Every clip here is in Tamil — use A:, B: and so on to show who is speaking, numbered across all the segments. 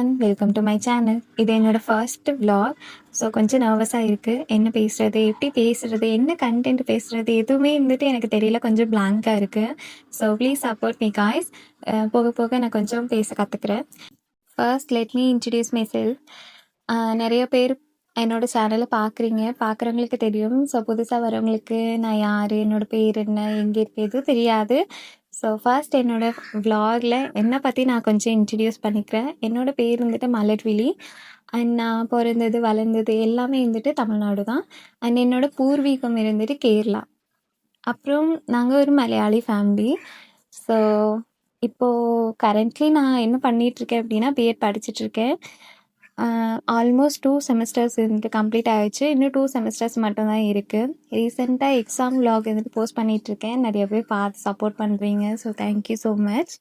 A: Everyone, welcome to my channel. இது என்னோட ஃபர்ஸ்ட் vlog. ஸோ கொஞ்சம் நர்வஸாக இருக்குது. என்ன பேசுகிறது, எப்படி பேசுகிறது, என்ன கண்டென்ட் பேசுகிறது, எதுவுமே எனக்கு தெரியல. கொஞ்சம் பிளாங்காக இருக்குது. So please support me guys. போக போக நான் கொஞ்சம் பேச கற்றுக்குறேன். First let me introduce myself. நிறைய பேர் என்னோட சேனலை பார்க்குறவங்களுக்கு தெரியும். ஸோ புதுசாக வரவங்களுக்கு நான் யார், என்னோட பேர் என்ன, எங்கே இருக்குது எதுவும் தெரியாது. ஸோ ஃபர்ஸ்ட் என்னோட vlogல என்னை பற்றி நான் கொஞ்சம் இன்ட்ரடியூஸ் பண்ணிக்கிறேன். என்னோட பேர் மலர்விழி. அண்ட் நான் பிறந்தது வளர்ந்தது எல்லாமே தமிழ்நாடு தான். அண்ட் என்னோட பூர்வீகம் கேரளா. அப்புறம் நாங்கள் ஒரு மலையாளி ஃபேமிலி. ஸோ இப்போது கரண்ட்லி நான் என்ன பண்ணிகிட்ருக்கேன் அப்படின்னா பிஎட் படிச்சுட்ருக்கேன். ஆல்மோஸ்ட் 2 செமஸ்டர்ஸ் கம்ப்ளீட் ஆகிடுச்சு. இன்னும் 2 செமஸ்டர்ஸ் மட்டும்தான் இருக்குது. ரீசெண்டாக எக்ஸாம் vlog போஸ்ட் பண்ணிகிட்ருக்கேன். நிறைய பேர் பார்த்து சப்போர்ட் பண்ணுறீங்க. So thank you so much.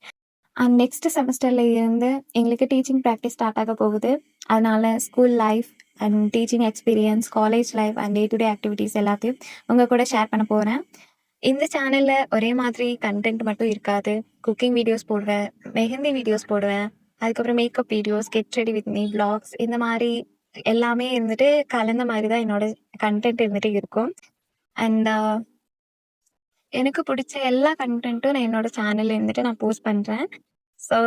A: And next செமஸ்டரில் இருந்து எங்களுக்கு டீச்சிங் ப்ராக்டிஸ் ஸ்டார்ட் ஆக போகுது. அதனால் school life and teaching experience, college life and day to day activities எல்லாத்தையும் உங்கள் கூட ஷேர் பண்ண போகிறேன். இந்த சேனலில் ஒரே மாதிரி கண்டென்ட் மட்டும் இருக்காது. குக்கிங் வீடியோஸ் போடுவேன், மெஹந்தி வீடியோஸ் போடுவேன், அதுக்கப்புறம் makeup videos, get ready with me vlogs, இந்த மாதிரி எல்லாமே கலந்த மாதிரி தான் என்னோட கண்டென்ட் இருக்கும். அண்ட் எனக்கு பிடிச்ச எல்லா கண்டென்ட்டும் நான் என்னோட சேனலில் நான் போஸ்ட் பண்ணுறேன். ஸோ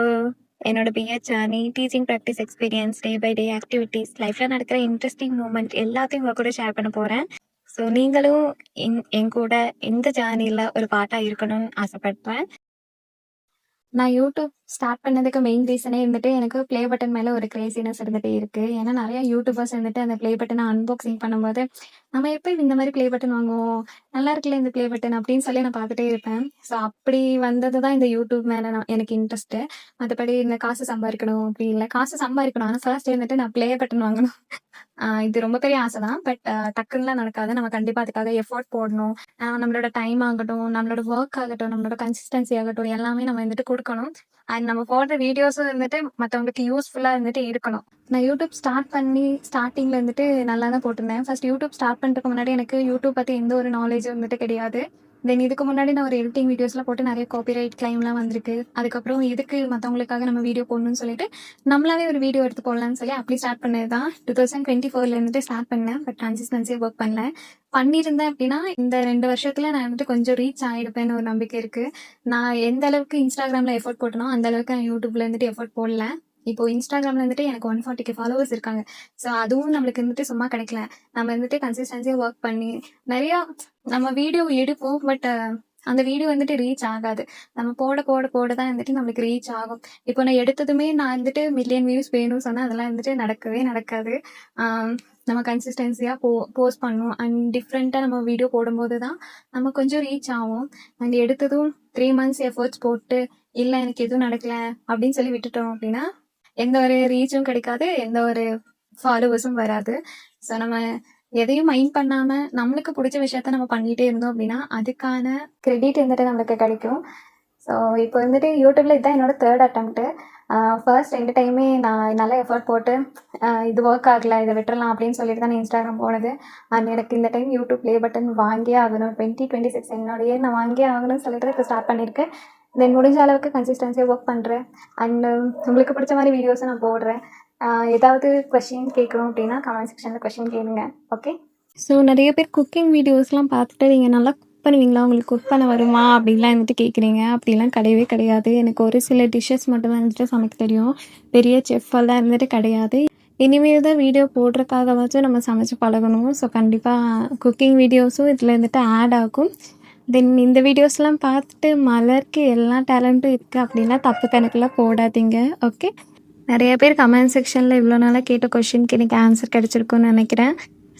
A: என்னோட BEd journey, teaching practice experience, day by day activities, லைஃப்பில் நடக்கிற இன்ட்ரெஸ்டிங் மூமெண்ட் எல்லாத்தையும் உங்கள் கூட ஷேர் பண்ண போகிறேன். ஸோ நீங்களும் என் கூட இந்த ஜேர்னியில் ஒரு பார்ட்டாக இருக்கணும்னு ஆசைப்பட்றேன். நான் யூடியூப் ஸ்டார்ட் பண்ணதுக்கு மெயின் ரீசனே எனக்கு ப்ளே பட்டன் மேலே ஒரு கிரேசினஸ் இருந்துகிட்டே இருக்குது. ஏன்னா நிறையா யூடியூபர்ஸ் அந்த ப்ளே பட்டனை அன்பாக்சிங் பண்ணும்போது நம்ம எப்போ இந்த மாதிரி ப்ளே பட்டன் வாங்குவோம், நல்லா இருக்குல்ல இந்த ப்ளே பட்டன் அப்படின்னு சொல்லி நான் பார்த்துட்டே இருப்பேன். ஸோ அப்படி வந்தது தான் இந்த யூடியூப் மேலே எனக்கு இன்ட்ரெஸ்ட்டு. மற்றபடி இந்த காசு சம்பாதிக்கணும் அப்படி இல்லை, காசு சம்பாதிக்கணும். ஆனால் ஃபர்ஸ்ட் நான் ப்ளே பட்டன் வாங்கணும். இது ரொம்ப பெரிய ஆசை தான். பட் டக்குன்னுலாம் நடக்காது. நம்ம கண்டிப்பாக அதுக்காக எஃபோர்ட் போடணும். நம்மளோட டைம் ஆகட்டும், நம்மளோட ஒர்க் ஆகட்டும், நம்மளோட கன்சிஸ்டன்சி ஆகட்டும், எல்லாமே நம்ம கொடுக்கணும். அண்ட் நம்ம போடுற வீடியோஸும் மற்றவங்களுக்கு யூஸ்ஃபுல்லாக இருக்கணும். நான் யூடியூப் ஸ்டார்ட் பண்ணி ஸ்டார்டிங்கில் நல்லா தான் போட்டிருந்தேன். ஃபர்ஸ்ட் யூடியூப் ஸ்டார்ட் பண்ணுறதுக்கு முன்னாடி எனக்கு யூடியூப் பற்றி எந்த ஒரு நாலேஜும் கிடையாது. தென் இதுக்கு முன்னாடி நான் ஒரு எடிட்டிங் வீடியோஸ்லாம் போட்டு நிறைய காப்பிரைட் கிளைம்லாம் வந்திருக்கு. அதுக்கப்புறம் இதுக்கு மற்றவங்களுக்காக நம்ம வீடியோ போடணும்னு சொல்லிட்டு நம்மளாவே ஒரு வீடியோ எடுத்து போடலான்னு சொல்லி அப்படி ஸ்டார்ட் பண்ணது தான். 2024 ஸ்டார்ட் பண்ணேன். பட் கன்சிஸ்டன்சியாக ஒர்க் பண்ணல. பண்ணியிருந்தேன் அப்படின்னா இந்த 2 வருஷத்துல நான் கொஞ்சம் ரீச் ஆகிடுப்பேன்னு ஒரு நம்பிக்கை இருக்குது. நான் எந்த அளவுக்கு இன்ஸ்டாகிராமில் எஃபோர்ட் போட்டனோ அந்த அளவுக்கு நான் யூடியூப்ல எஃபோர்ட் போடல. இப்போ இன்ஸ்டாகிராமில் எனக்கு 140K ஃபாலோவர்ஸ் இருக்காங்க. ஸோ அதுவும் நம்மளுக்கு சும்மா கிடைக்கல. நம்ம கன்சிஸ்டன்சியாக ஒர்க் பண்ணி நிறையா நம்ம வீடியோ எடுப்போம். பட் அந்த வீடியோ ரீச் ஆகாது. நம்ம போட போட போட தான் நம்மளுக்கு ரீச் ஆகும். இப்போ நான் எடுத்ததுமே நான் மில்லியன் வியூஸ் வேணும்னு சொன்னால் அதெல்லாம் நடக்கவே நடக்காது. நம்ம கன்சிஸ்டன்சியாக போஸ்ட் பண்ணணும். அண்ட் டிஃப்ரெண்ட்டாக நம்ம வீடியோ போடும்போது தான் நம்ம கொஞ்சம் ரீச் ஆகும். அண்ட் எடுத்ததும் 3 months எஃபர்ட்ஸ் போட்டு இல்லை எனக்கு எதுவும் நடக்கல அப்படின்னு சொல்லி விட்டுட்டோம் அப்படின்னா எந்த ஒரு ரீச்சும் கிடைக்காது, எந்த ஒரு ஃபாலோவர்ஸும் வராது. ஸோ நம்ம எதையும் மைண்ட் பண்ணாமல் நம்மளுக்கு பிடிச்ச விஷயத்த நம்ம பண்ணிகிட்டே இருந்தோம் அப்படின்னா அதுக்கான கிரெடிட் நம்மளுக்கு கிடைக்கும். ஸோ இப்போ யூடியூப்பில் இதுதான் என்னோட 3rd அட்டம்ப்ட்டு. ஃபர்ஸ்ட் 2 டைமே நான் நல்லா எஃபர்ட் போட்டு இது ஒர்க் ஆகலை, இதை விட்டுறலாம் அப்படின்னு சொல்லிட்டு தான் நான் இன்ஸ்டாகிராம் போனது. அண்ட் எனக்கு இந்த டைம் யூடியூப் ப்ளே பட்டன் வாங்கியே ஆகணும். 2026 என்னோடய நான் வாங்கியே ஆகணும்னு சொல்லிட்டு இப்போ ஸ்டார்ட் பண்ணியிருக்கேன். தென் முடிஞ்ச அளவுக்கு கன்சிஸ்டன்சியாக ஒர்க் பண்ணுறேன். அண்ட் உங்களுக்கு பிடிச்ச மாதிரி வீடியோஸை நான் போடுறேன். ஏதாவது கொஷின் கேட்கணும் அப்படின்னா கமெண்ட் செக்ஷனில் கொஷின் கேளுங்க. ஓகே. ஸோ நிறைய பேர் குக்கிங் வீடியோஸ்லாம் பார்த்துட்டு நீங்கள் நல்லா குக் பண்ணுவீங்களா, உங்களுக்கு குக் பண்ண வருமா அப்படின்லாம் கேட்குறீங்க. அப்படிலாம் கிடையவே கிடையாது. எனக்கு ஒரு சில டிஷ்ஷஸ் மட்டும் தான் சமைக்க தெரியும். பெரிய செஃப்பெல்லாம் கிடையாது. இனிமேல் தான் வீடியோ போடுறதுக்காகவாச்சும் நம்ம சமைச்சு பழகணும். ஸோ கண்டிப்பாக குக்கிங் வீடியோஸும் இதில் ஆட் ஆகும். தென் இந்த வீடியோஸ்லாம் பார்த்துட்டு மலருக்கு எல்லா டேலண்ட்டும் இருக்குது அப்படின்னா தப்பு கணக்கெலாம் போடாதீங்க. ஓகே. நிறைய பேர் கமெண்ட் செக்ஷனில் இவ்வளோ நாளாக கேட்ட கொஷினுக்கு எனக்கு ஆன்சர் கிடச்சிருக்குன்னு நினைக்கிறேன்.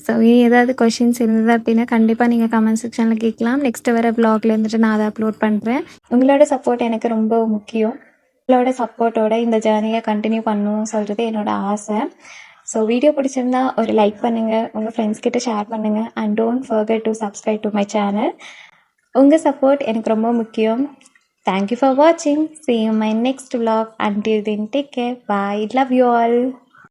A: ஸோ ஏதாவது கொஷின்ஸ் இருந்தது அப்படின்னா கண்டிப்பாக நீங்கள் கமெண்ட் செக்ஷனில் கேட்கலாம். நெக்ஸ்ட்டு வர வ்ளாகில் நான் அதை அப்லோட் பண்ணுறேன். உங்களோட சப்போர்ட் எனக்கு ரொம்ப முக்கியம். உங்களோட சப்போர்ட்டோட இந்த ஜேர்னியை கண்டினியூ பண்ணணும்னு சொல்கிறது என்னோடய ஆசை. ஸோ வீடியோ பிடிச்சிருந்தா ஒரு லைக் பண்ணுங்கள், உங்கள் ஃப்ரெண்ட்ஸ் கிட்ட ஷேர் பண்ணுங்கள். And don't forget to subscribe to my channel. உங்கள் சப்போர்ட் எனக்கு ரொம்ப முக்கியம். Thank you for watching. See you in my next vlog. Until then, take care. Bye. Love you all.